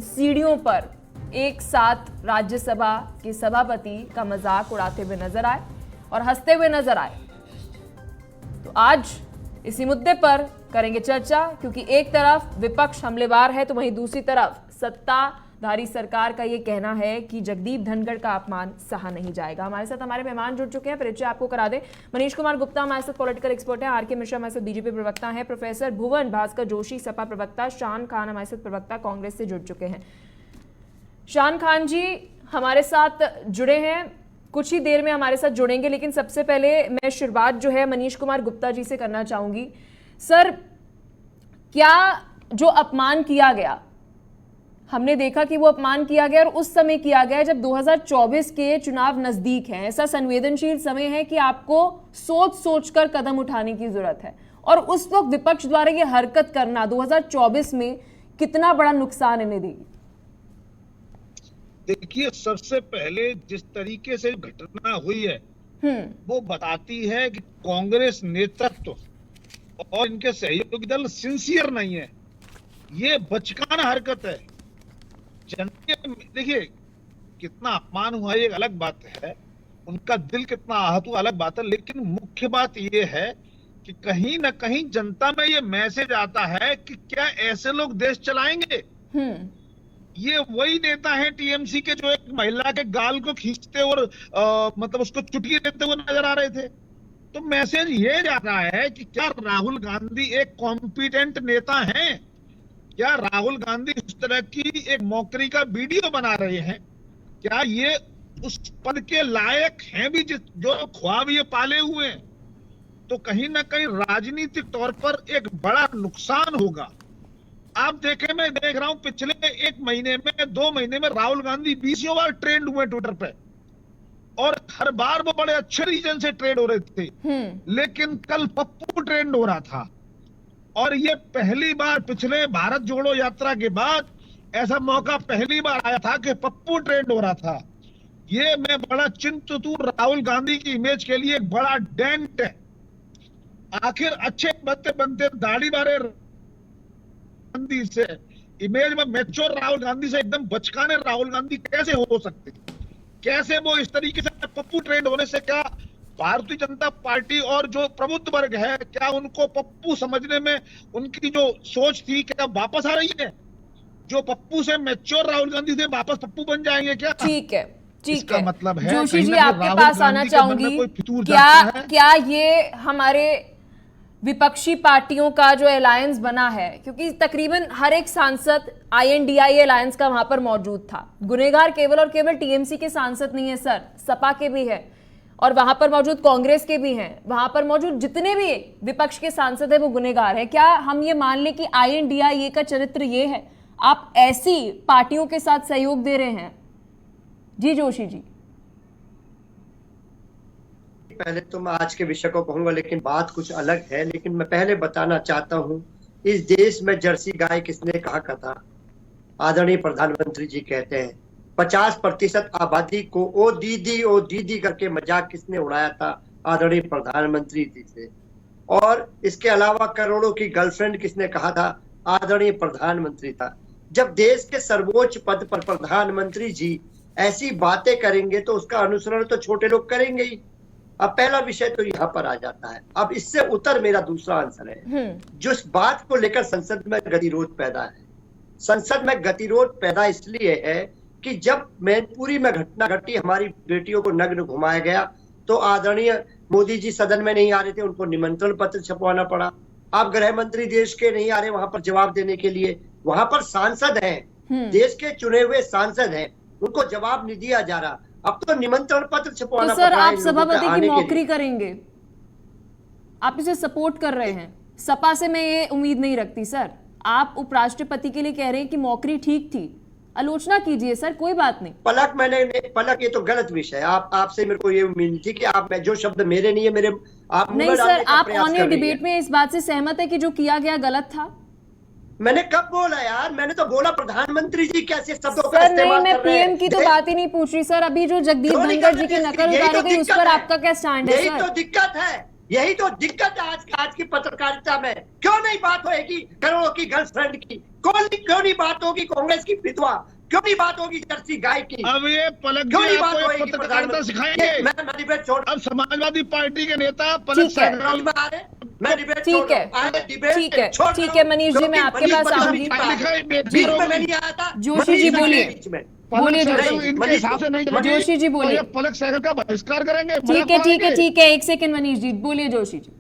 सीढ़ियों पर एक साथ राज्यसभा के सभापति का मजाक उड़ाते हुए नजर आए और हंसते हुए नजर आए। तो आज इसी मुद्दे पर करेंगे चर्चा, क्योंकि एक तरफ विपक्ष हमलेवार है तो वहीं दूसरी तरफ सत्ताधारी सरकार का यह कहना है कि जगदीप धनखड़ का अपमान सहा नहीं जाएगा। हमारे साथ हमारे मेहमान जुड़ चुके हैं, परिचय आपको करा दें। मनीष कुमार गुप्ता हमारे साथ पॉलिटिकल एक्सपर्ट हैं, आर.के. मिश्रा हमारे साथ बीजेपी प्रवक्ता हैं, प्रोफेसर भुवन भास्कर जोशी सपा प्रवक्ता, शान खान हमारे साथ प्रवक्ता कांग्रेस से जुड़ चुके हैं। शान खान जी हमारे साथ जुड़े हैं, कुछ ही देर में हमारे साथ जुड़ेंगे, लेकिन सबसे पहले मैं शुरुआत जो है मनीष कुमार गुप्ता जी से करना चाहूंगी। सर, क्या जो अपमान किया गया, हमने देखा कि वो अपमान किया गया और उस समय किया गया जब 2024 के चुनाव नजदीक हैं। ऐसा संवेदनशील समय है कि आपको सोच सोचकर कदम उठाने की जरूरत है, और उस वक्त विपक्ष द्वारा ये हरकत करना 2024 में कितना बड़ा नुकसान इन्हें देगी? देखिए, सबसे पहले जिस तरीके से घटना हुई है वो बताती है कि कांग्रेस नेतृत्व और इनके सहयोगी दल सिंसियर नहीं है। ये बचकाना हरकत है। देखिए, कितना अपमान हुआ ये एक अलग बात है, उनका दिल कितना आहत हुआ अलग बात है, लेकिन मुख्य बात ये है कि कहीं ना कहीं जनता में ये मैसेज आता है कि क्या ऐसे लोग देश चलाएंगे? ये वही नेता हैं टीएमसी के जो एक महिला के गाल को खींचते और मतलब उसको चुटकी देते हुए नजर आ रहे थे। तो मैसेज ये जा रहा है कि क्या राहुल गांधी एक कॉम्पिटेंट नेता हैं? क्या राहुल गांधी इस तरह की एक मौकरी का वीडियो बना रहे हैं? क्या ये उस पद के लायक हैं भी जो ख्वाब ये पाले हुए हैं? तो कहीं ना कहीं राजनीतिक तौर पर एक बड़ा नुकसान होगा। आप देखें, मैं देख रहा हूं पिछले एक महीने में 2 महीने में राहुल गांधी 20 बार ट्रेंड हुए ट्विटर पे, और हर बार वो बड़े अच्छे रीजन से ट्रेंड हो रहे थे। लेकिन कल पप्पू ट्रेंड हो रहा था, और ये पहली बार पिछले भारत जोड़ो यात्रा के बाद ऐसा मौका पहली बार आया था कि पप्पू ट्रेंड हो रहा था। ये मैं बड़ा चिंतित हूं, राहुल गांधी की इमेज के लिए एक बड़ा डेंट है। आखिर अच्छे बनते बनते दाढ़ी बारे गांधी से, इमेज में मैच्योर राहुल गांधी से एकदम बचकाने राहुल गांधी कैसे हो सकते? कैसे वो इस तरीके से पप्पू ट्रेंड होने से क्या भारतीय जनता पार्टी और जो प्रबुद्ध वर्ग है, क्या उनको पप्पू समझने में उनकी जो सोच थी क्या वापस आ रही है? जो पप्पू से मैच्योर राहुल गांधी से वापस पप्पू बन जाएंगे क्या? ठीक है, ठीक है। मतलब है जोशी जी, आपके पास आना चाहूंगी। क्या ये हमारे विपक्षी पार्टियों का जो अलायंस बना है, क्योंकि तकरीबन हर एक सांसद INDI अलायंस का वहां पर मौजूद था, गुनेगार केवल और केवल टीएमसी के सांसद नहीं है सर, सपा के भी है, और वहां पर मौजूद कांग्रेस के भी हैं, वहां पर मौजूद जितने भी विपक्ष के सांसद है वो गुनेगार है। क्या हम ये मान लें कि INDI का चरित्र ये है? आप ऐसी पार्टियों के साथ सहयोग दे रहे हैं? जी जोशी जी। पहले तो मैं आज के विषय को कहूंगा, लेकिन बात कुछ अलग है। लेकिन मैं पहले बताना चाहता हूं, इस देश में जर्सी गाय किसने कहा था? आदरणीय प्रधानमंत्री जी कहते हैं। 50% आबादी को ओ दीदी करके मजाक किसने उड़ाया था? आदरणीय प्रधानमंत्री जी से। और इसके अलावा करोड़ों की गर्लफ्रेंड किसने कहा था? आदरणीय प्रधानमंत्री था। जब देश के सर्वोच्च पद पर प्रधानमंत्री जी ऐसी बातें करेंगे तो उसका अनुसरण तो छोटे लोग करेंगे ही। अब पहला विषय तो यहाँ पर आ जाता है। अब इससे उत्तर मेरा दूसरा आंसर है। जो इस बात को लेकर संसद में गतिरोध पैदा है, संसद में गतिरोध पैदा इसलिए है कि जब मैनपुरी में घटना घटी, हमारी बेटियों को नग्न घुमाया गया, तो आदरणीय मोदी जी सदन में नहीं आ रहे थे, उनको निमंत्रण पत्र छपवाना पड़ा। आप गृह मंत्री देश के नहीं आ रहे वहां पर जवाब देने के लिए, वहां पर सांसद हैं, देश के चुने हुए सांसद हैं, उनको जवाब नहीं दिया जा रहा। अब तो निमंत्रण पत्र छपवाना तो सर, आप सभापति की नौकरी करेंगे, आप इसे सपोर्ट कर रहे हैं। सपा से मैं ये उम्मीद नहीं रखती सर। आप उपराष्ट्रपति के लिए कह रहे हैं कि नौकरी ठीक थी, आलोचना कीजिए सर, कोई बात नहीं। पलक ये तो गलत विषय है। आपसे मेरे को ये उम्मीद थी कि आप जो शब्द मेरे नहीं है, मेरे आप नहीं सर, आप ऑन डिबेट में इस बात से सहमत है कि जो किया गया गलत था? मैंने कब बोला यार? मैंने तो बोला प्रधानमंत्री जी कैसे शब्दों का इस्तेमाल कर रहे हैं। मैं पीएम की तो बात ही नहीं पूछ रही सर। अभी जो जगदीप धनखड़ जी की नकल उतारी गई, उस पर आपका क्या स्टैंड है सर? यही तो दिक्कत है, यही तो दिक्कत है आज की पत्रकारिता में। क्यों नहीं बात होगी करोड़ों की गर्लफ्रेंड की? क्यों नहीं बात होगी कांग्रेस की विधवा, क्यों नहीं बात होगी जर्सी गाय की? अब ये पलक क्यों जी नहीं आपको बात ये होगी पत्रकारिता सिखाएंगे? मैं डिबेट छोड़, अब समाजवादी पार्टी के नेता पलक ठीक है। सहगल मैं डिबेट ठीक छोड़ है, रहा हूं। डिबेट ठीक है, छोड़ ठीक रहा है हूं, मनीष जी, मैं क्योंकि आपके पास मनीष आऊंगी। बीच में मैं नहीं आया था। जोशी जी मनीष बोलिए। बीच में। बोलिए पलक जोशी सहगल इनके मनीष हिसाब से नहीं मनीष- चलेगी, जोशी जी तो बोलिए। ये पलक सहगल का बहिष्कार करेंगे, ठीक मजाक है, ठीक है, बनाएंगे। ठीक है, एक सेकंड मनीष जी, बोलिए जोशी जी।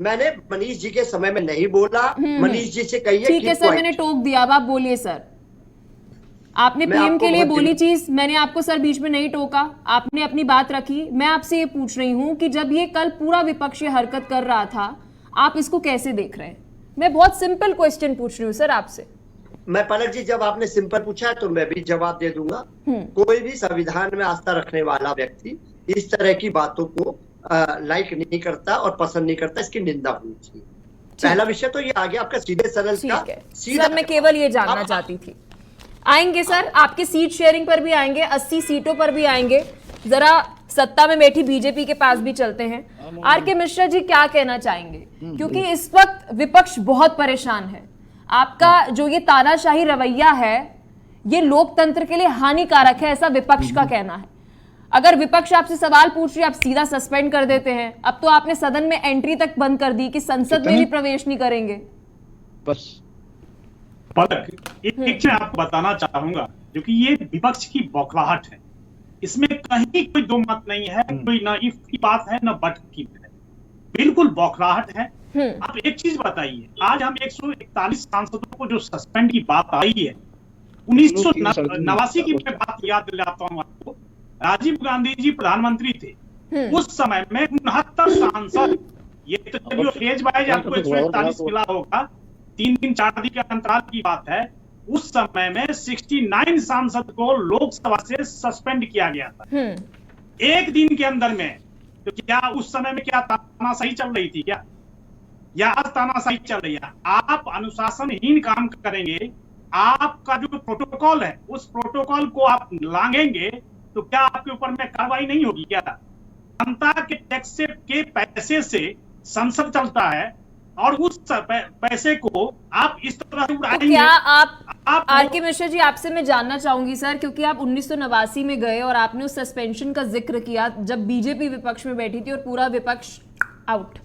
मैंने मनीष जी के समय में नहीं बोला। मनीष जी से कहिए ठीक है keep सर, quiet। मैंने टोक दिया, अब आप बोलिए सर। आपने मैं पीएम आपको के लिए बहुत बोली चीज, मैंने आपको सर बीच में नहीं टोका, आपने अपनी बात रखी। मैं आपसे ये पूछ रही हूं कि जब ये कल पूरा विपक्ष ये हरकत कर रहा था, आप इसको कैसे देख रहे हैं? मैं बहुत सिंपल क्वेश्चन पूछ रही हूँ सर आपसे। मैं पलक जी, जब आपने सिंपल पूछा है तो मैं भी जवाब दे दूंगा। कोई भी संविधान में आस्था रखने वाला व्यक्ति इस तरह की बातों को लाइक नहीं करता और पसंद नहीं करता, इसकी निंदा होनी चाहिए। पहला विषय तो ये आ गया आपका सीधे सरल ठीक का। है सीधा सर, मैं केवल ये जानना चाहती थी। आएंगे सर, आपके सीट शेयरिंग पर भी आएंगे, 80 सीटों पर भी आएंगे। जरा सत्ता में बैठी बीजेपी के पास भी चलते हैं। आर.के. मिश्रा जी क्या कहना चाहेंगे, क्योंकि इस वक्त विपक्ष बहुत परेशान है। आपका जो ये तानाशाही रवैया है, ये लोकतंत्र के लिए हानिकारक है, ऐसा विपक्ष का कहना है। अगर विपक्ष आपसे सवाल पूछ रही है, आप सीधा सस्पेंड कर देते हैं। अब तो आपने सदन में एंट्री तक बंद कर दी कि संसद में भी प्रवेश नहीं करेंगे। बस पलक, एक चीज आपको बताना चाहूंगा, क्योंकि ये विपक्ष की बौखलाहट है, इसमें कहीं कोई दो मत नहीं है, कोई ना इफ की बात है ना बट की है, बिल्कुल बौखलाहट है। आप एक चीज बताइए, आज हम 141 सांसदों को जो सस्पेंड की बात आई है, 1989 की मैं बात याद दिलाता हूँ आपको। राजीव गांधी जी प्रधानमंत्री थे, उस समय में 69 सांसद, ये तो चलिए फेज वाइज आपको 141 मिला होगा, 3 दिन 4 दिन के अंतराल की बात है। उस समय में 69 सांसद को लोकसभा से सस्पेंड किया गया था एक दिन के अंदर में। तो क्या उस समय में क्या तानाशाही चल रही थी क्या, या आज तानाशाही चल रही है? आप अनुशासनहीन काम करेंगे, आपका जो प्रोटोकॉल है उस प्रोटोकॉल को आप लांघेंगे, तो क्या आपके ऊपर में कार्रवाई नहीं होगी क्या? जनता के टैक्स के पैसे से संसद चलता है और उस पैसे को आप इस तरह से उड़ाएंगे। तो क्या आप आर.के. मिश्रा जी, आपसे मैं जानना चाहूंगी सर, क्योंकि आप 1989 में गए और आपने उस सस्पेंशन का जिक्र किया जब बीजेपी विपक्ष में बैठी थी और पूरा विपक्ष आउट।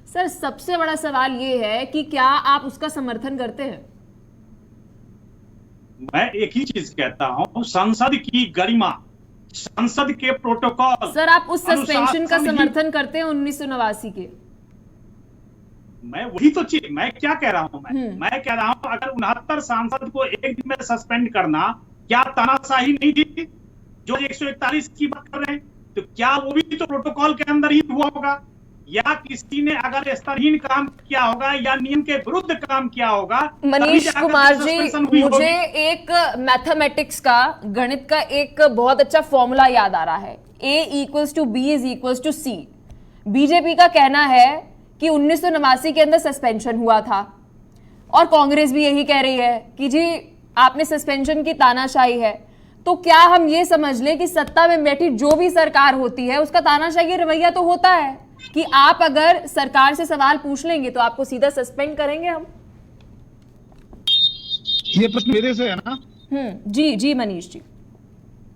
सर, सबसे बड़ा सवाल ये है कि क्या आप उसका समर्थन करते हैं? मैं एक ही चीज कहता हूं, संसद की गरिमा, संसद के प्रोटोकॉल। सर, आप उस सस्पेंशन का समर्थन करते हैं 1989 के? मैं वही तो चीज मैं क्या कह रहा हूं, मैं कह रहा हूं अगर 69 सांसद को एक दिन में सस्पेंड करना क्या तानाशाही नहीं थी? जो 141 की बात कर रहे हैं, तो क्या वो भी तो प्रोटोकॉल के अंदर ही हुआ होगा? या किसी ने अगर स्तरहीन काम किया होगा या नियम के विरुद्ध काम किया होगा? मनीष कुमार जी, मुझे एक मैथमेटिक्स का, गणित का एक बहुत अच्छा फॉर्मूला याद आ रहा है, A = B = C। बीजेपी का कहना है कि 1989 के अंदर सस्पेंशन हुआ था और कांग्रेस भी यही कह रही है कि जी आपने सस्पेंशन की तानाशाही है। तो क्या हम ये समझ लें कि सत्ता में बैठी जो भी सरकार होती है उसका तानाशाही रवैया तो होता है कि आप अगर सरकार से सवाल पूछ लेंगे तो आपको सीधा सस्पेंड करेंगे हम? ये प्रश्न मेरे से है ना? जी जी मनीष जी।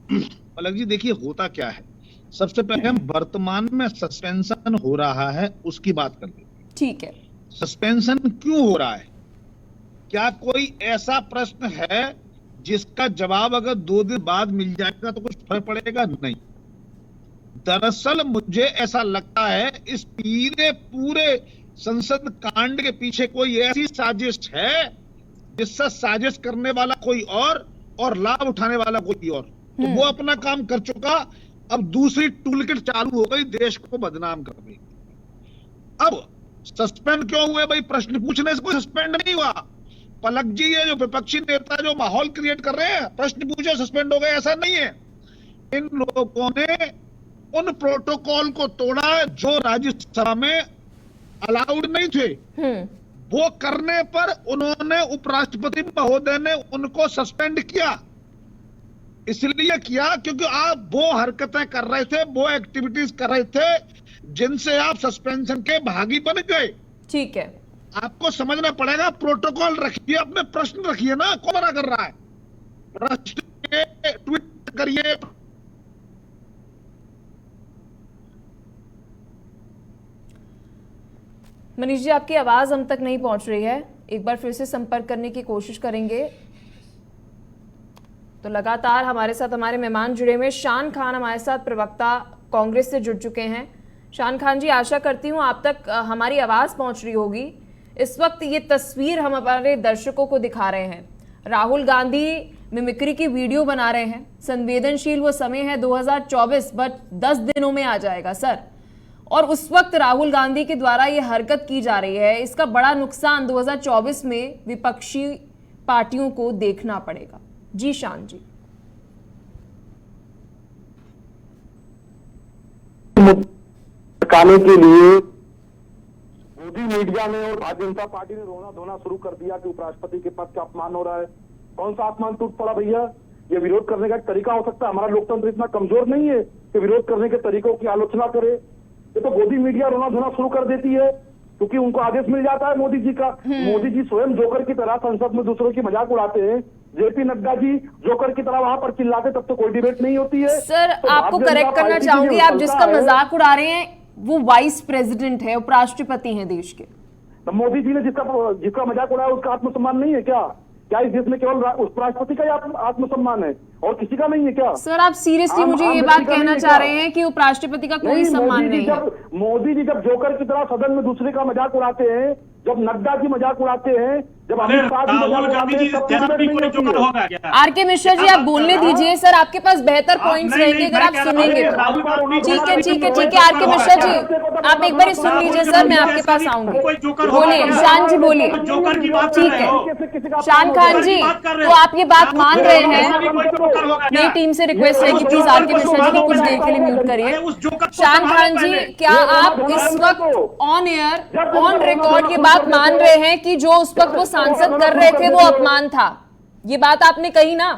पलक जी, देखिए होता क्या है, सबसे पहले हम वर्तमान में सस्पेंशन हो रहा है उसकी बात कर लेते हैं। ठीक है। सस्पेंशन क्यों हो रहा है? क्या कोई ऐसा प्रश्न है जिसका जवाब अगर 2 दिन बाद मिल जाएगा तो कुछ फर्क पड़ेगा? नहीं। दरअसल मुझे ऐसा लगता है इस पूरे संसद कांड के पीछे कोई ऐसी साजिश है जिससे साजिश करने वाला कोई और लाभ उठाने वाला कोई और। तो वो अपना काम कर चुका, अब दूसरी टूलकिट चालू हो गई देश को बदनाम करने की। अब सस्पेंड क्यों हुए भाई? प्रश्न पूछने से कोई सस्पेंड नहीं हुआ। पलक जी, ये जो विपक्षी नेता जो माहौल क्रिएट कर रहे हैं, प्रश्न पूछे सस्पेंड हो गए, ऐसा नहीं है। इन लोगों ने उन प्रोटोकॉल को तोड़ा जो राज्यसभा में अलाउड नहीं थे। वो करने पर उन्होंने, उपराष्ट्रपति महोदय ने उनको सस्पेंड किया। इसलिए किया क्योंकि आप वो हरकतें कर रहे थे, वो एक्टिविटीज कर रहे थे जिनसे आप सस्पेंशन के भागी बन गए। ठीक है। आपको समझना पड़ेगा, प्रोटोकॉल रखिए, अपने प्रश्न रखिए ना, कौन मना कर रहा है? प्रश्न ट्वीट करिए। मनीष जी, आपकी आवाज हम तक नहीं पहुंच रही है, एक बार फिर से संपर्क करने की कोशिश करेंगे। तो लगातार हमारे साथ हमारे मेहमान जुड़े हुए, शान खान हमारे साथ प्रवक्ता कांग्रेस से जुड़ चुके हैं। शान खान जी, आशा करती हूं आप तक हमारी आवाज पहुंच रही होगी। इस वक्त ये तस्वीर हम हमारे दर्शकों को दिखा रहे हैं, राहुल गांधी मिमिक्री की वीडियो बना रहे हैं। संवेदनशील वो समय है 2024, बट 10 दिनों में आ जाएगा सर, और उस वक्त राहुल गांधी के द्वारा ये हरकत की जा रही है। इसका बड़ा नुकसान 2024 में विपक्षी पार्टियों को देखना पड़ेगा। जी शान जी। टकाने के लिए मोदी मीडिया ने और भारतीय जनता पार्टी ने रोना धोना शुरू कर दिया कि उपराष्ट्रपति के पद का अपमान हो रहा है। कौन सा अपमान टूट पड़ा भैया? ये विरोध करने का एक तरीका हो सकता है? हमारा लोकतंत्र इतना कमजोर नहीं है कि विरोध करने के तरीकों की आलोचना करे। ये तो मोदी मीडिया रोना धोना शुरू कर देती है क्योंकि उनको आदेश मिल जाता है मोदी जी का। मोदी जी स्वयं जोकर की तरह संसद में दूसरों की मजाक उड़ाते हैं। जेपी नड्डा जी जोकर की तरह वहां पर चिल्लाते, तब तो कोई डिबेट नहीं होती है। सर, तो आपको करेक्ट करना चाहूंगी, आप जिसका मजाक उड़ा रहे हैं वो वाइस प्रेसिडेंट है, उपराष्ट्रपति हैं देश के। तो मोदी जी ने जिसका मजाक उड़ाया उसका आत्मसम्मान नहीं है क्या? क्या इस देश में केवल उपराष्ट्रपति का ही आत्मसम्मान है और किसी का नहीं है क्या? सर, आप सीरियसली मुझे ये बात कहना चाह रहे हैं कि उपराष्ट्रपति का कोई सम्मान नहीं है? मोदी जी जब जोकर की तरह सदन में दूसरे का मजाक उड़ाते हैं, जब नड्डा जी मजाक उड़ाते हैं, जब अमित शाह जी मजाक उड़ाते हैं। आरके मिश्रा जी, आप बोलने दीजिए सर, आपके पास बेहतर पॉइंट्स रहेंगे अगर आप सुनेंगे तो। ठीक है आरके मिश्रा जी, आप एक बार सुन लीजिए सर, मैं आपके पास आऊंगी। बोलिए शान जी, बोलिए। ठीक है शान खान जी, तो आप ये बात मान रहे हैं? मेरी टीम से रिक्वेस्ट है कि प्लीज आरके मिश्रा जी को कुछ देर के लिए म्यूट करिए। शान खान जी, क्या आप इस वक्त ऑन एयर ऑन रिकॉर्ड ये बात मान रहे हैं कि जो उस वक्त वो सांसद कर रहे थे वो अपमान था? ये बात आपने कही ना,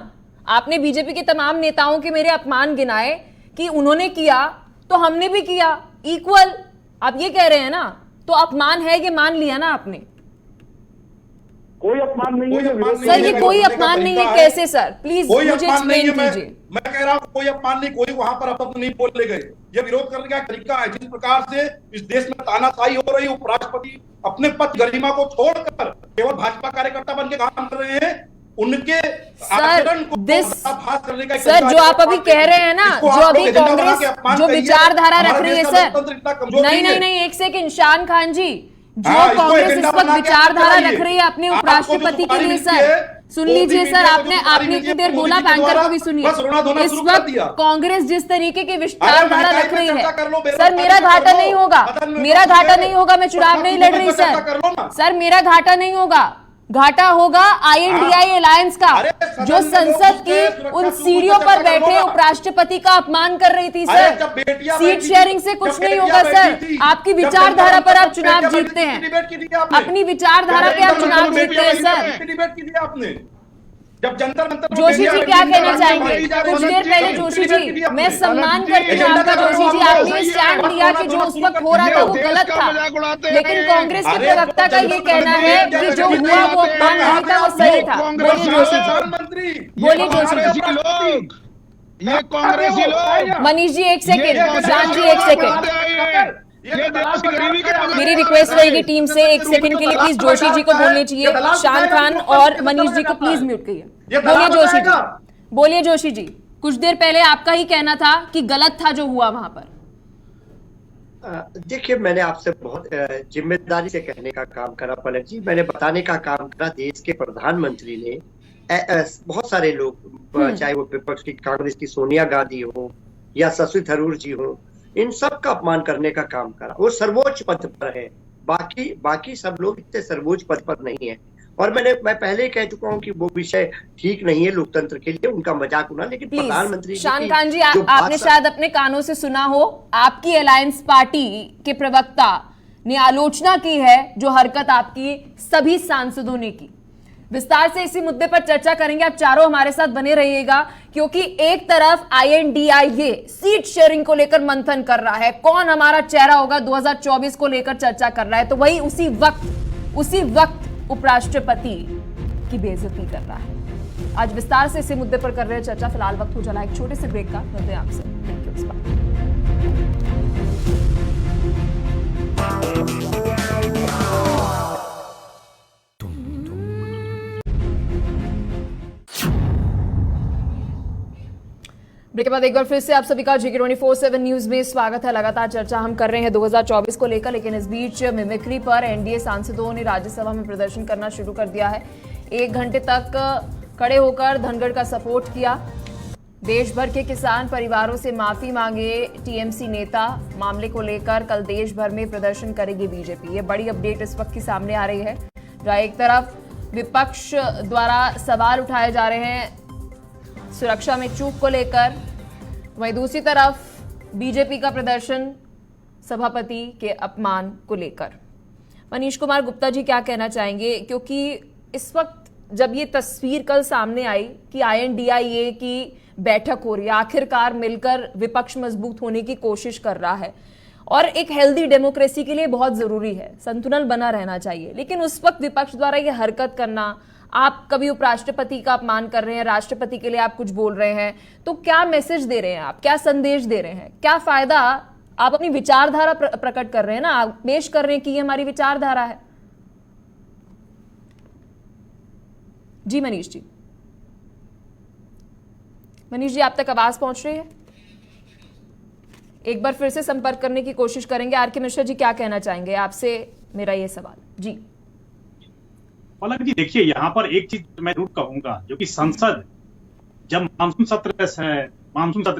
आपने बीजेपी के तमाम नेताओं के मेरे अपमान गिनाए कि उन्होंने किया तो हमने भी किया, इक्वल। आप ये कह रहे हैं ना, तो अपमान है, ये मान लिया ना आपने? कोई अपमान नहीं है सर, ये कोई अपमान नहीं है कैसे सर? प्लीज मुझे एक्सप्लेन कीजिए। मैं कह रहा हूँ कोई अपमान नहीं, कोई वहां पर अपशब्द नहीं बोले गए। ये विरोध करने का तरीका है। जिस प्रकार से इस देश में तानाशाही हो रही है, उपराष्ट्रपति अपने पद गरिमा को छोड़कर केवल भाजपा कार्यकर्ता बन के काम कर रहे हैं, उनके आचरण को पर्दाफाश करने का सर, जो आप अभी कह रहे हैं ना, जो अभी कांग्रेस जो विचारधारा रख रही है सर, नहीं, एक सेकंड शान खान जी, जो कांग्रेस इस वक्त विचारधारा रख रही है अपने उपराष्ट्रपति के लिए सर, सुन लीजिए सर, आपने इतनी देर बोला, बैंकर को भी सुनिए। इस वक्त कांग्रेस जिस तरीके की विचारधारा रख रही है सर, मेरा घाटा नहीं होगा, मैं चुनाव नहीं लड़ रही सर, मेरा घाटा नहीं होगा, घाटा होगा INDI अलायंस का, जो संसद की उन सीढ़ियों पर बैठे उपराष्ट्रपति का अपमान कर रही थी सर। सीट शेयरिंग से कुछ नहीं होगा सर, आपकी विचारधारा पर आप चुनाव जीतते हैं, अपनी विचारधारा पे आप चुनाव जीतते हैं सर। जब जंतर मंतर जोशी जी क्या कहना चाहेंगे? कुछ देर पहले जोशी जी, मैं सम्मान करती हूँ आपका जोशी जी, आपने स्टैंड लिया कि जो उस वक्त हो रहा था वो गलत था, लेकिन कांग्रेस के प्रवक्ता का ये कहना है कि जो हुआ वो अपमान नहीं था, वो सही था। बोलिए जोशी जी, बोलिए जोशी जी। ये कांग्रेसी लोग। मनीष जी एक सेकेंड, शान जी एक सेकेंड, मेरी रिक्वेस्ट रहेगी टीम से एक सेकंड के लिए प्लीज जोशी जी को बोलने चाहिए। शान खान और मनीष जी को प्लीज म्यूट करिए। बोलिए जोशी जी, कुछ देर पहले आपका ही कहना था कि गलत था जो हुआ वहां पर। देखिए, मैंने आपसे बहुत जिम्मेदारी से कहने का काम करा पलक जी, मैंने बताने का काम करा। देश के प्रधानमंत्री ने बहुत सारे लोग, चाहे वो विपक्ष की कांग्रेस की सोनिया गांधी हो या शशि थरूर जी हो, इन सब का अपमान करने का काम करा। वो सर्वोच्च पद पर है, बाकी सब लोग इतने सर्वोच्च पद पर नहीं है। और मैं पहले ही कह चुका हूं कि वो विषय ठीक नहीं है लोकतंत्र के लिए, उनका मजाक उड़ा। लेकिन प्रधानमंत्री शान खान जी, आपने शायद अपने कानों से सुना हो, आपकी अलायंस पार्टी के प्रवक्ता ने आलोचना की है जो हरकत आपकी सभी सांसदों ने की। विस्तार से इसी मुद्दे पर चर्चा करेंगे, आप चारों हमारे साथ बने रहिएगा, क्योंकि एक तरफ INDI सीट शेयरिंग को लेकर मंथन कर रहा है, कौन हमारा चेहरा होगा 2024 को लेकर चर्चा कर रहा है, तो वही उसी वक्त उसी वक्त उपराष्ट्रपति की बेइज्जती कर रहा है। आज विस्तार से इसी मुद्दे पर कर रहे हैं चर्चा। फिलहाल वक्त हो चला एक छोटे से ब्रेक का, मिलते हैं आपसे ब्रेक के उस पार। ब्रेक के बाद एक बार फिर से आप सभी का GK 24/7 न्यूज में स्वागत है। लगातार चर्चा हम कर रहे हैं 2024 को लेकर, लेकिन इस बीच मिमिक्री पर एनडीए सांसदों ने राज्यसभा में प्रदर्शन करना शुरू कर दिया है। 1 घंटे तक खड़े होकर धनखड़ का सपोर्ट किया। देश भर के किसान परिवारों से माफी मांगे टीएमसी नेता। मामले को लेकर कल देश भर में प्रदर्शन करेगी बीजेपी। ये बड़ी अपडेट इस वक्त की सामने आ रही है, जहां एक तरफ विपक्ष द्वारा सवाल उठाए जा रहे हैं सुरक्षा में चूक को लेकर, वहीं दूसरी तरफ बीजेपी का प्रदर्शन सभापति के अपमान को लेकर। मनीष कुमार गुप्ता जी क्या कहना चाहेंगे, क्योंकि इस वक्त जब ये तस्वीर कल सामने आई कि INDIA की बैठक हो रही है, आखिरकार मिलकर विपक्ष मजबूत होने की कोशिश कर रहा है और एक हेल्दी डेमोक्रेसी के लिए बहुत जरूरी है, संतुलन बना रहना चाहिए, लेकिन उस वक्त विपक्ष द्वारा ये हरकत करना, आप कभी उपराष्ट्रपति का अपमान कर रहे हैं, राष्ट्रपति के लिए आप कुछ बोल रहे हैं, तो क्या मैसेज दे रहे हैं आप, क्या संदेश दे रहे हैं, क्या फायदा? आप अपनी विचारधारा प्रकट कर रहे हैं ना, आप पेश कर रहे हैं कि ये हमारी विचारधारा है। जी मनीष जी, मनीष जी आप तक आवाज पहुंच रही है? एक बार फिर से संपर्क करने की कोशिश करेंगे। आर के मिश्रा जी क्या कहना चाहेंगे, आपसे मेरा ये सवाल। जी पलक जी, देखिए यहाँ पर एक चीज मैं जरूर कहूंगा, जो कि संसद जब मानसून सत्र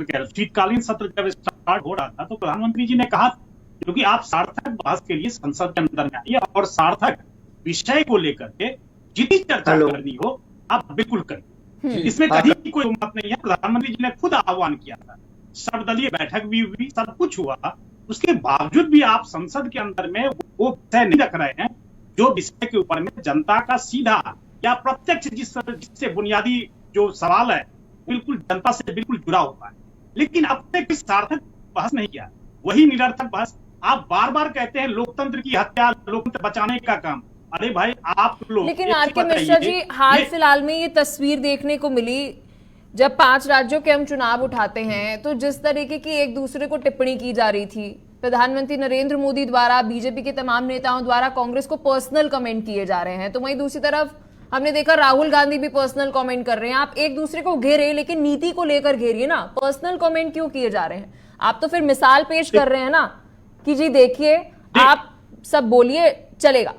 कह शीतकालीन सत्र जब स्टार्ट हो रहा था, तो प्रधानमंत्री जी ने कहा क्योंकि आप सार्थक बहस के लिए संसद के अंदर में आइए और सार्थक विषय को लेकर के जितनी चर्चा करनी हो आप बिल्कुल करें, इसमें कहीं कोई मत नहीं है। प्रधानमंत्री जी ने खुद आह्वान किया था, सर्वदलीय बैठक भी हुई, सब कुछ हुआ, उसके बावजूद भी आप संसद के अंदर में वो विषय नहीं रख रहे हैं जो विषय के ऊपर में जनता का सीधा या प्रत्यक्ष जिससे बुनियादी जो सवाल है बिल्कुल जनता से बिल्कुल जुड़ा हुआ है। लेकिन अब तक सार्थक बहस नहीं किया, वही निरर्थक बहस। आप बार बार कहते हैं लोकतंत्र की हत्या, लोकतंत्र बचाने का काम। अरे भाई आप लोग, लेकिन आर के मिश्रा जी, हाल फिलहाल में ये तस्वीर देखने को मिली जब 5 राज्यों के हम चुनाव उठाते हैं, तो जिस तरीके की एक दूसरे को टिप्पणी की जा रही थी, प्रधानमंत्री नरेंद्र मोदी द्वारा, बीजेपी के तमाम नेताओं द्वारा कांग्रेस को पर्सनल कमेंट किए जा रहे हैं, तो वहीं दूसरी तरफ हमने देखा राहुल गांधी भी पर्सनल कमेंट कर रहे हैं। आप एक दूसरे को घेरे, लेकिन नीति को लेकर घेरिए ना, पर्सनल कमेंट क्यों किए जा रहे हैं? आप तो फिर मिसाल पेश कर रहे हैं ना कि जी देखिए आप सब बोलिए चलेगा,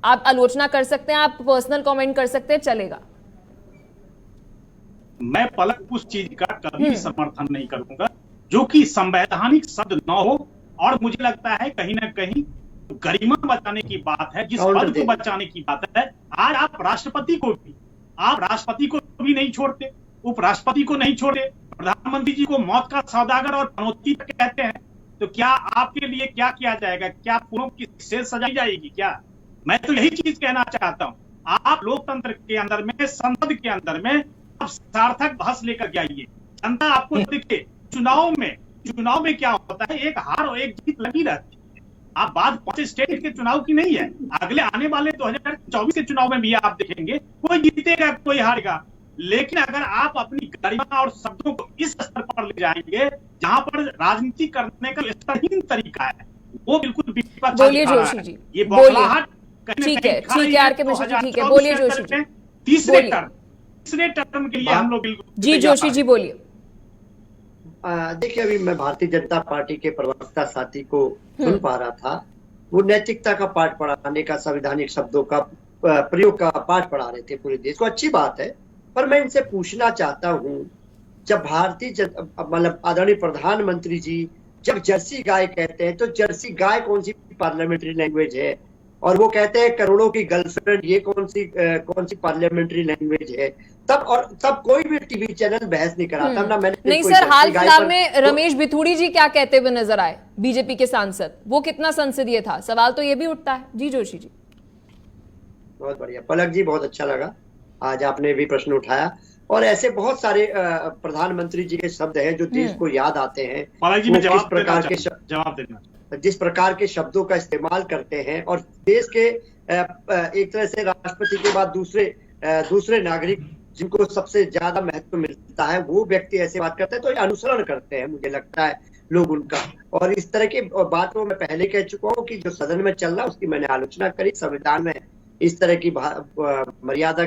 आप आलोचना कर सकते हैं, आप पर्सनल कमेंट कर सकते हैं, चलेगा। मैं पलक उस चीज का कभी समर्थन नहीं करूंगा जो कि संवैधानिक शब्द न हो, और मुझे लगता है कहीं ना कहीं गरिमा बचाने की बात है, जिस पद को बचाने की बात है। आज आप राष्ट्रपति को भी नहीं छोड़ते, उपराष्ट्रपति को नहीं छोड़े, प्रधानमंत्री जी को मौत का सौदागर और पनौती कहते हैं, तो क्या आपके लिए क्या किया जाएगा? क्या फूलों की सेल सजाई जाएगी क्या? मैं तो यही चीज कहना चाहता हूं, आप लोकतंत्र के अंदर में, संसद के अंदर में आप सार्थक बहस लेकर के आइए। जनता आपको देखिए, चुनाव में क्या होता है, एक हार और एक जीत लगी रहती है। आप बात 5 स्टेट के चुनाव की नहीं है, अगले आने वाले 2024 के चुनाव में भी आप देखेंगे कोई जीतेगा कोई हारेगा। लेकिन अगर आप अपनी गरिमा और शब्दों को इस स्तर पर ले जाएंगे जहां पर राजनीति करने का स्तरहीन तरीका है, वो बिल्कुल विपक्ष। बोलिए जोशी जी, ये बौखलाहट ठीक है आर के मिश्रा जी, ठीक है, बोलिए जोशी जी। तीसरे टर्म के लिए हम लोग बिल्कुल। जी जोशी जी बोलिए। देखिए, अभी मैं भारतीय जनता पार्टी के प्रवक्ता साथी को सुन पा रहा था, वो नैतिकता का पाठ पढ़ाने का, संवैधानिक शब्दों का प्रयोग का पाठ पढ़ा रहे थे पूरे देश को। अच्छी बात है, पर मैं इनसे पूछना चाहता हूँ, जब मतलब आदरणीय प्रधानमंत्री जी जब जर्सी गाय कहते हैं, तो जर्सी गाय कौन सी पार्लियामेंट्री लैंग्वेज है? और वो कहते हैं करोड़ों की गर्लफ्रेंड, ये कौन सी पार्लियामेंट्री लैंग्वेज है? तब कोई भी टीवी चैनल बहस नहीं कराता ना। मैंने नहीं सर, हाल फिलहाल में रमेश बिथूड़ी जी क्या कहते हुए नजर आए, बीजेपी के सांसद, वो कितना संसदीय था? सवाल तो ये भी उठता है। जी जोशी जी। बहुत बढ़िया पलक जी, बहुत अच्छा लगा आज आपने भी प्रश्न उठाया, और ऐसे बहुत सारे प्रधानमंत्री जी के शब्द हैं जो देश को याद आते हैं। जवाब देना, जिस प्रकार के शब्दों का इस्तेमाल करते हैं और देश के एक तरह से राष्ट्रपति के बाद दूसरे नागरिक जिनको सबसे ज्यादा महत्व मिलता है वो व्यक्ति ऐसे बात करते हैं तो ये अनुसरण करते हैं, मुझे लगता है लोग उनका। और इस तरह की बात को मैं पहले कह चुका हूँ कि जो सदन में चल रहा है उसकी मैंने आलोचना करी। संविधान में इस तरह की मर्यादा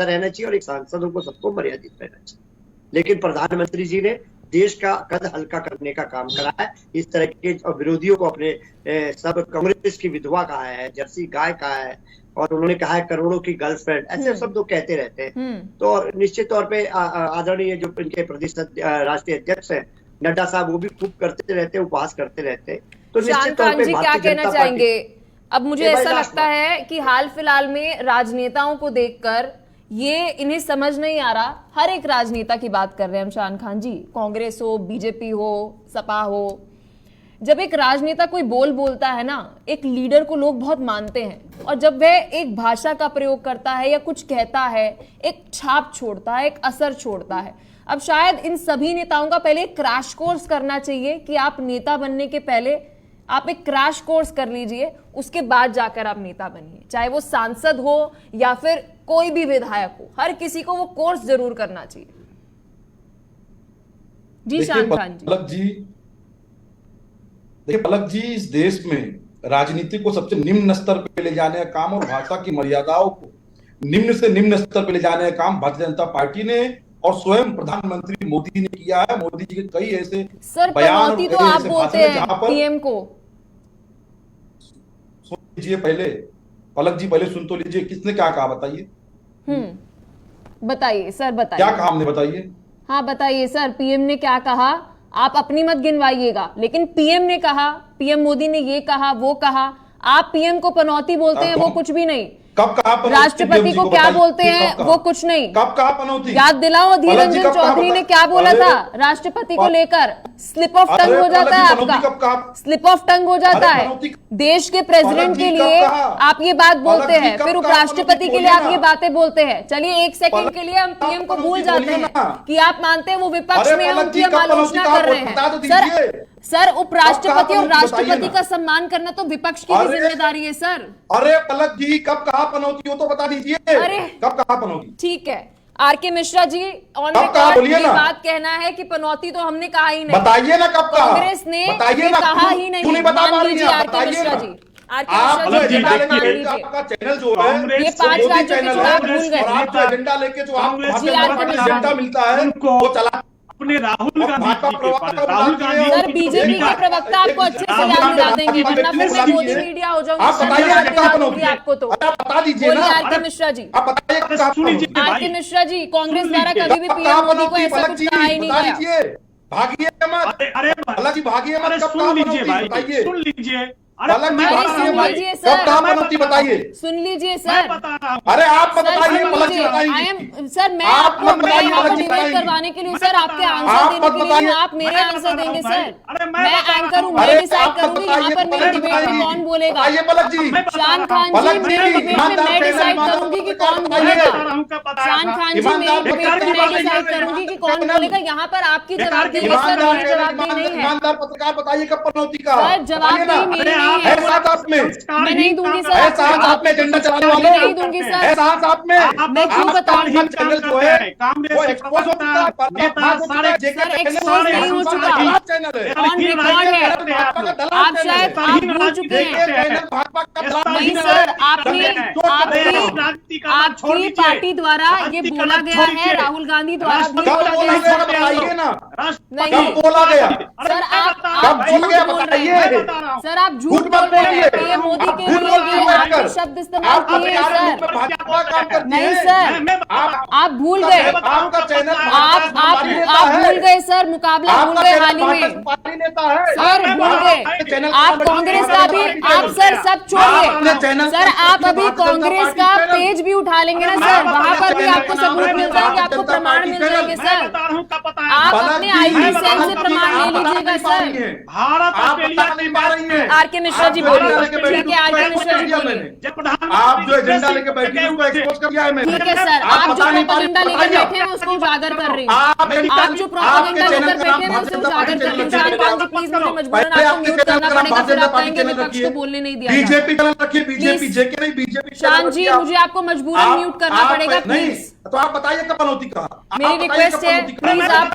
रहना चाहिए और एक सांसदों को सबको मर्यादित रहना चाहिए। लेकिन प्रधानमंत्री जी ने देश का कद हल्का करने का काम करा है। इस तरह के विरोधियों को अपने सब कांग्रेस की विधवा कहा है, जर्सी गाय कहा है, और उन्होंने कहा है करोड़ों की गर्लफ्रेंड, ऐसे शब्द वो कहते रहते हैं। तो और निश्चित तौर पे आदरणीय जो इनके प्रदेश राष्ट्रीय अध्यक्ष हैं नड्डा साहब, वो भी खूब करते रहते हैं, उपवास करते रहते हैं। तो निश्चित तौर पे क्या कहना चाहेंगे? अब मुझे ऐसा लगता है कि हाल फिलहाल में राजनेताओं को देखकर ये इन्हें समझ नहीं आ रहा। हर एक राजनेता की बात कर रहे हैं हम शान खान जी, कांग्रेस हो, बीजेपी हो, सपा हो। जब एक राजनेता कोई बोलता है ना, एक लीडर को लोग बहुत मानते हैं, और जब वह एक भाषा का प्रयोग करता है या कुछ कहता है, एक छाप छोड़ता है, एक असर छोड़ता है। अब शायद इन सभी नेताओं का पहले क्रैश कोर्स करना चाहिए कि आप नेता बनने के पहले आप एक क्रैश कोर्स कर लीजिए, उसके बाद जाकर आप नेता बनिए। चाहे वो सांसद हो या फिर कोई भी विधायक हो, हर किसी को वो कोर्स जरूर करना चाहिए। जी शान खान जी। देखिए पलक जी, इस देश में राजनीति को सबसे निम्न स्तर पे ले जाने का काम और भाषा की मर्यादाओं को निम्न से निम्न स्तर पे ले जाने का काम भारतीय जनता पार्टी ने और स्वयं प्रधानमंत्री मोदी ने किया है। मोदी जी के कई ऐसे बयान तो आप बोलते हैं पीएम को। सुन लीजिए पहले, पलक जी पहले सुन तो लीजिए, किसने क्या कहा बताइए। बताइए सर, बताइए क्या कहा हमने, बताइए। हाँ बताइए सर, पीएम ने क्या कहा? आप अपनी मत गिनवाइएगा, लेकिन पीएम ने कहा, पीएम मोदी ने ये कहा, वो कहा। आप पीएम को पनौती बोलते हैं, वो कुछ भी नहीं। कब कहा पनौती? राष्ट्रपति को क्या बोलते हैं, वो कुछ नहीं। कब कहा पनौती? याद दिलाओ, अधीर रंजन चौधरी ने क्या बोला था राष्ट्रपति को लेकर? स्लिप ऑफ टंग हो जाता है आपका, स्लिप ऑफ टंग हो जाता है। देश के प्रेसिडेंट के लिए आप ये बात बोलते हैं, फिर उपराष्ट्रपति के लिए आप ये बातें बोलते हैं। चलिए एक सेकंड के लिए हम पीएम को भूल जाते हैं कि आप मानते हैं वो विपक्ष में है, उनकी हम आलोचना कर रहे हैं। सर उपराष्ट्रपति और राष्ट्रपति का सम्मान करना तो विपक्ष की भी जिम्मेदारी है सर। अरे पलक जी, कब कहा पनौती हो तो बता दीजिए। अरे कब कहा पनौती? ठीक है, R K. Mishra ji on record ये बात कहना है कि पनौती तो हमने कहा ही नहीं। बताइए ना कब कहा? कांग्रेस ने कहा ही नहीं। क्यों नहीं बता पा रही हैं? आर.के. मिश्रा जी, आपका चैनल जो है ये 5 राज्यों के चुनाव भूल गए। आपका एजेंडा लेके जो एजेंडा मिलता है वो चला अपने राहुल गांधी सर, बीजेपी के प्रवक्ता आपको अच्छे से याद दिला देंगे, वरना फिर मैं मोदी मीडिया हो जाऊंगी। आपको तो बता दीजिए ना। आर.के. मिश्रा जी, आर.के. मिश्रा जी, कांग्रेस द्वारा कभी भी पीएम मोदी को ऐसा कुछ कहा ही नहीं गया। भागिए मत, अरे जी भागिए मत। सुन लीजिए भाई, सुन लीजिए। सुन लीजिए सर, बताइए। सुन लीजिए सर, अरे आप बताइए। सर मैं आपको डिबेट करवाने के लिए सर, आपके आंसर देने के लिए आप मेरे आंसर देंगे सर। मैं एंकर हूँ, मैं डिसाइड करूंगी यहाँ पर मेरे डिबेट में कौन बोलेगा। शान खान जी, मेरे डिबेट में मैं डिसाइड करूंगी कि कौन बोलेगा। शान खान जी, मेरे डिबेट में मैं डिसाइड करूंगी कि कौन बोलेगा। यहाँ पर आपकी जवाबदेही है सर, मेरी जवाबदेही नहीं है। ईमानदार पत्रकार बताइए कब पनौती का? सर जवाबदेही मेरी नहीं है। मैं नहीं दूंगी सर, आप में एजेंडा चलाने वाले नहीं दूंगी सर। मैं क्यों बताऊं? चैनल जो है वो एक्सपोज होता है, सर एक्सपोज नहीं हो चुका, ऑन रिकॉर्ड है। आप शायद आप भूल चुके हैं। नहीं सर, आपकी पार्टी द्वारा ये बोला गया है, राहुल गांधी द्वारा भी बोला गया नहीं। बोला गया सर, आप झूठ बोल रहे हैं। सर आप झूठ बोल रहे हैं। पीएम मोदी के लिए आपने शब्द इस्तेमाल किए हैं सर। नहीं सर, आप भूल गए, आप भूल गए सर, मुकाबला भूल गए हाल ही में सर, भूल गए। आप कांग्रेस का भी, आप सर सब छोड़िए सर, आप अभी कांग्रेस का पेज भी उठा लेंगे ना सर, वहां पर भी आपको सबूत मिल जाएंगे, आपको प्रमाण मिल जाएंगे सर। हूँ कब बताया आप था। अपने आईटी सेल से प्रमाण ले लीजिएगा सर। भारत ऑस्ट्रेलिया नहीं पा रही हैं। आर के मिश्रा जी बोलिए। ठीक है, आर के मिश्रा जी बोलिए। जब प्रधानमंत्री आप जो एजेंडा लेके बैठी हैं, उसको एक्सपोज कर दिया है मैंने। ठीक है सर, आप जो प्रोपेगेंडा लेकर बैठे हैं उसको उजागर कर रही हूँ। आप जो प्रोपेगेंडा लेकर बैठे हैं उसे उजागर कर रही हूँ। शान खान जी प्लीज मुझे मजबूरन आपको म्यूट करना पड़ेगा, फिर आप कहेंगे विपक्ष को बोलने नहीं दिया। बीजेपी चैनल रखिए, बीजेपी जेके नहीं, बीजेपी। शान जी मुझे आपको मजबूरन म्यूट करना पड़ेगा प्लीज। तो आप बताइए कब पनौती कहा। मेरी रिक्वेस्ट है प्लीज आप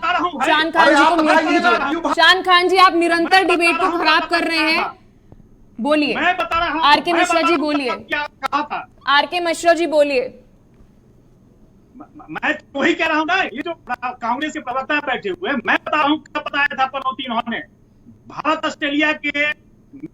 शान खान जी को म्यूट कीजिए। शान खान जी आप निरंतर डिबेट को खराब कर रहे हैं, बोलिए। मैं बता रहा हूँ, आर के मिश्रा जी बोलिए। क्या कहा था? आर के मिश्रा जी बोलिए। मैं वही कह रहा हूँ ना, ये जो कांग्रेस के प्रवक्ता बैठे हुए, मैं बता रहा हूँ कब बताया था पनौती इन्होंने। भारत ऑस्ट्रेलिया के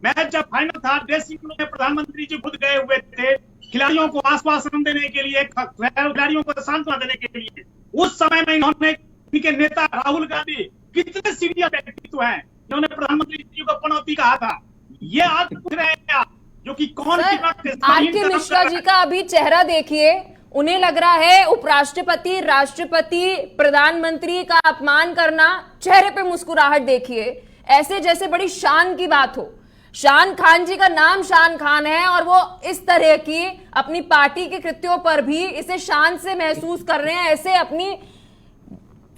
मैच जब फाइनल था, ड्रेसिंग रूम में प्रधानमंत्री जी खुद गए हुए थे खिलाड़ियों को आश्वासन देने के लिए, खिलाड़ियों को सांत्वना देने के लिए। उस समय में इन्होंने, इनके नेता राहुल गांधी कितने सीनियर व्यक्तित्व हैं, इन्होंने प्रधानमंत्री जी को पनौती कहा था। ये आज पूछ रहे हैं आप, जो कि कौन आर के मिश्रा जी का अभी चेहरा देखिए, उन्हें लग रहा है उपराष्ट्रपति, राष्ट्रपति, प्रधानमंत्री का अपमान करना, चेहरे पे मुस्कुराहट देखिए, ऐसे जैसे बड़ी शान की बात हो। शान खान जी का नाम शान खान है और वो इस तरह की अपनी पार्टी के कृत्यों पर भी इसे शान से महसूस कर रहे हैं, ऐसे अपनी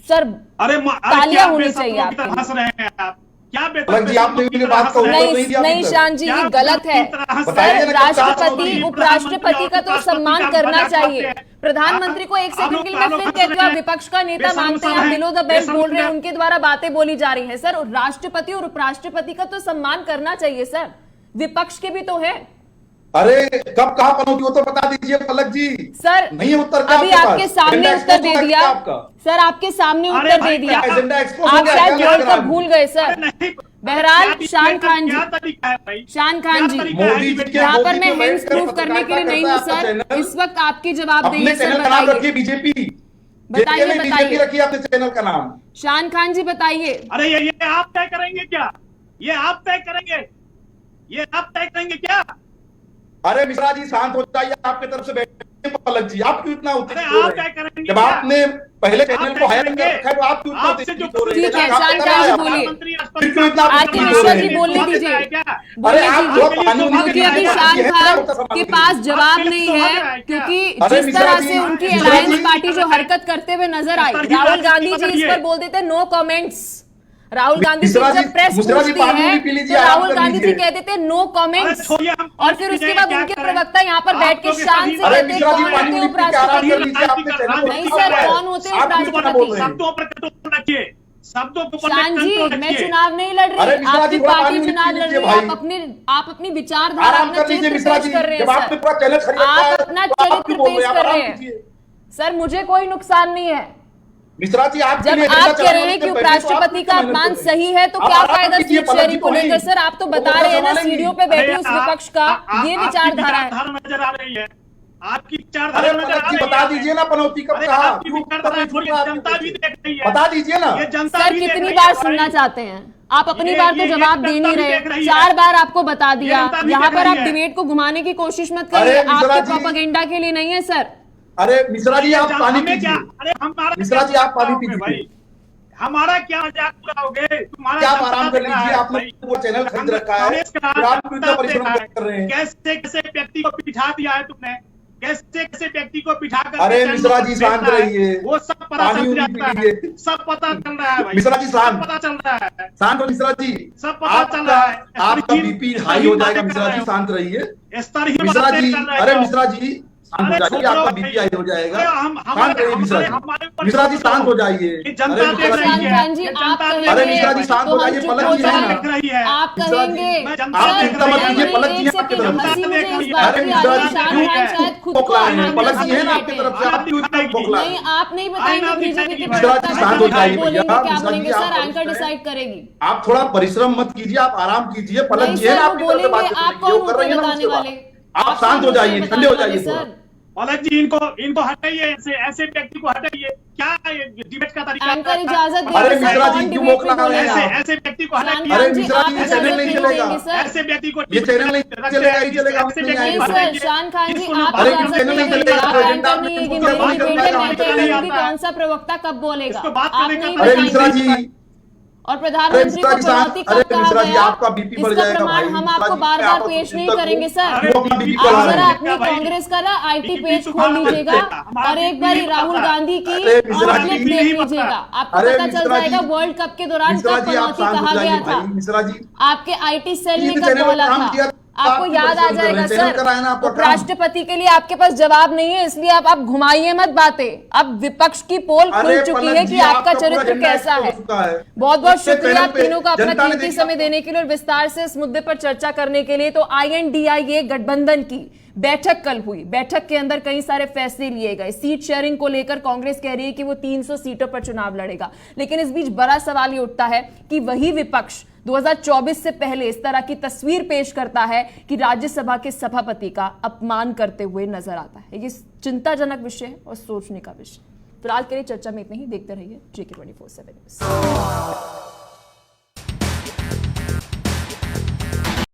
सर तालियां होनी चाहिए आपकी। हंस रहे हैं आप, क्या जी आपने बात को नहीं शान जी, ये गलत है सर। राष्ट्रपति उपराष्ट्रपति का तो सम्मान करना चाहिए। प्रधानमंत्री को एक सेकंड के लिए मैं फिर कहती हूँ, विपक्ष का नेता मानते हैं, बिलो द बेल्ट बोल रहे हैं, उनके द्वारा बातें बोली जा रही हैं सर। राष्ट्रपति और उपराष्ट्रपति का तो सम्मान करना चाहिए सर, विपक्ष के भी तो है। अरे कब कहा पनौती, वो तो बता दीजिए पलक जी। सर नहीं उत्तर अभी आपके सामने उत्तर दे दिया सर, आपके सामने उत्तर दे दिया, आप शायद जोड़कर भूल गए सर। बहरहाल शान खान जी, यहाँ पर मैं हैंड्स प्रूफ करने के लिए नहीं हूँ सर, इस वक्त आपकी जवाबदेही सर। बताइए बीजेपी, बताइए बताइए, रखिए अपने चैनल का नाम। शान खान जी बताइए। अरे ये आप तय करेंगे क्या? ये आप तय करेंगे? ये आप तय करेंगे क्या? अरे मिश्रा जी शांत हो जाइए, आपकी तरफ से बैठे पलक जी, आप क्यों इतना उत्तेजित हो रहे हैं? जब आपने पहले चैनल को हायर कर रखा है तो आप क्यों इतना उत्तेजित हो रहे हैं? ठीक है, शान खान जी बोलिए, आर के मिश्रा जी बोलने दीजिए। क्योंकि अभी शान खान के पास जवाब नहीं है, क्योंकि जिस तरह से उनकी अलायंस पार्टी जो हरकत करते हुए नजर आई, राहुल गांधी जी इस पर बोल देते नो कमेंट्स। राहुल गांधी जी जब प्रेस पूछती है तो राहुल गांधी जी कह देते नो कमेंट्स, और फिर उसके बाद उनके प्रवक्ता यहाँ पर बैठ के शान से कहते कौन होते उपराष्ट्रपति। नहीं सर, कौन होते उपराष्ट्रपति? शब्दों पर कंट्रोल रखिए, शब्दों को शान जी, मैं चुनाव नहीं लड़ रही, आपकी पार्टी चुनाव लड़ रही है। आप अपनी विचारधारा, अपना चरित्र पेश कर रहे हैं सर, आप अपना चरित्र पेश कर रहे हैं सर, मुझे कोई नुकसान नहीं है। मिश्रा जी आप जब आप कह रहे हैं कि उपराष्ट्रपति का अपमान सही है तो क्या फायदा सीट शेयरिंग को लेकर सर? आप तो बता रहे हैं ना सीढ़ियों पे बैठे उस विपक्ष का ये विचारधारा है। नजर आ रही है आपकी विचारधारा, बता दीजिए ना पनौती कब कहा, जनता भी देख रही है, बता दीजिए ना सर। कितनी बार सुनना चाहते हैं आप? अपनी बार तो जवाब दे नहीं रहे, 4 बार आपको बता दिया। यहाँ पर आप डिबेट को घुमाने की कोशिश मत करिए, आपके प्रोपेगेंडा के लिए नहीं है सर। अरे मिश्रा जी आप पानी पीजिए। अरे हमारा मिश्रा जी आप पानी पीजिए भाई, हमारा क्या मजाक उड़ाओगे? तुम्हारा क्या आराम कर लीजिए, आपने वो चैनल खरीद रखा है, आप कितना परिश्रम कर रहे हैं। कैसे कैसे व्यक्ति को बिठा दिया है तुमने, कैसे कैसे व्यक्ति को बिठा कर। अरे मिश्रा जी शांत रहिए, वो सब पता चल जाता है, सब पता चल रहा है भाई। मिश्रा जी शांत, पता चल रहा है, शांत हो मिश्रा जी, सब पता चल रहा है। आपका बीपी हाई हो जाएगा मिश्रा जी, शांत रहिए मिश्रा जी। अरे मिश्रा जी शांत हो जाइए, आपका बीपी हाई हो जाएगा, शांत रहिए मिश्रा जी। मिश्रा जी शांत हो जाइए। जनता देख रही है, अरे मिश्रा जी शांत हो जाइए, पलक जी है ना, आप कहेंगे आप चिंता मत कीजिए, पलक जी है आपकी तरफ से। अरे मिश्रा जी क्यों बौखला है, पलक जी है ना आपकी तरफ से, आप क्यों इतना बौखला है? आप नहीं बताएंगे बीजेपी के मिश्रा जी शांत हो जाइए भैया, क्या बोलेंगे सर? एंकर डिसाइड करेगी। आप थोड़ा परिश्रम मत कीजिए, आप आराम कीजिए, पलक जी है ना आपकी तरफ से बात कर रही है ना, आप शांत हो जाइए, ठंडे हो जाइए। पलक जी इनको हटाइए, ऐसे व्यक्ति को हटाइए। क्या डिबेट का तरीका? एंकर इजाजत अरे देंगे मिश्रा सर, जी, कौन क्यों डिबेट बोलना में बोलेगा? है आप? ऐसे व्यक्ति को शान हटाइए। अरे खान जी, मिश्रा आप जी, ये इजाजत चैनल नहीं नहीं चलेगा। देंगे सर? ऐसे व्यक्ति को ये चैनल नहीं चलेगा, ही चलेगा, ऐसे नहीं व्यक्ति नहीं को आएगा। सर, हटाइए। शान खान जी इसको आप अरे इजाजत चैनल नहीं नहीं देंगे, चलेगा, आप एजेंडा एंकर नहीं है कि में मेरी बात डिबेट करना है, है, मैं तय चलेगा। करूंगी कौन सा प्रवक्ता कब बोलेगा, इसको बात आप करने का नहीं अरे मिश्रा बताएंगे। जी, और अरे प्रधानमंत्री को मिश्रा पनौती जी, अरे कब कहा मिश्रा जी, गया, आपका बीपी बढ़ इसका जाएगा प्रमाण भाई। हम मिश्रा आपको जी, बार मैं बार आपस पेश में नहीं चिंतक करेंगे हूँ। सर। वो अपना बीपी आप बढ़ा जरा रहे हैं। अपनी कांग्रेस का ना आईटी बीपी पेज तूफान खोल मत लीजिएगा देगा, हमारा और एक बीपी बार नहीं राहुल पता। गांधी की अरे मिश्रा क्लिप जी, देख नहीं लीजिएगा, पता। आपको अरे पता चल मिश्रा जी, जाएगा वर्ल्ड कप के दौरान मिश्रा कब जी, आप पनौती शांत हो कहा जाइए गया था, भाई। मिश्रा जी, आपके आईटी सेल ने तीन कब चैनल पर बोला काम था, किया, आपको आपकी याद आ परिश्रम कर रहे जाएगा हैं, चैनल सर। कराए ना आपका काम। उपराष्ट्रपति के लिए आपके पास जवाब नहीं है, इसलिए आप घुमाइए मत बातें। अब विपक्ष की पोल खुल अरे चुकी पलक है जी, कि आपका आपका पूरा चरित्र एजेंडा कैसा एक्सपोज है। हो चुका है। बहुत बहुत उससे शुक्रिया पैनल आप पे तीनों का अपना जनता ने कीमती देखा। समय देने के लिए और विस्तार से इस मुद्दे पर चर्चा करने के लिए। तो INDIA गठबंधन की बैठक कल हुई, बैठक के अंदर कई सारे फैसले लिए गए। सीट शेयरिंग को लेकर कांग्रेस कह रही है कि वो 300 सीटों पर चुनाव लड़ेगा, लेकिन इस बीच बड़ा सवाल ये उठता है कि वही विपक्ष 2024 से पहले इस तरह की तस्वीर पेश करता है कि राज्यसभा के सभापति का अपमान करते हुए नजर आता है। ये चिंताजनक विषय है और सोचने का विषय। फिलहाल के लिए चर्चा में इतना ही। देखते रहिए JK24/7 न्यूज़।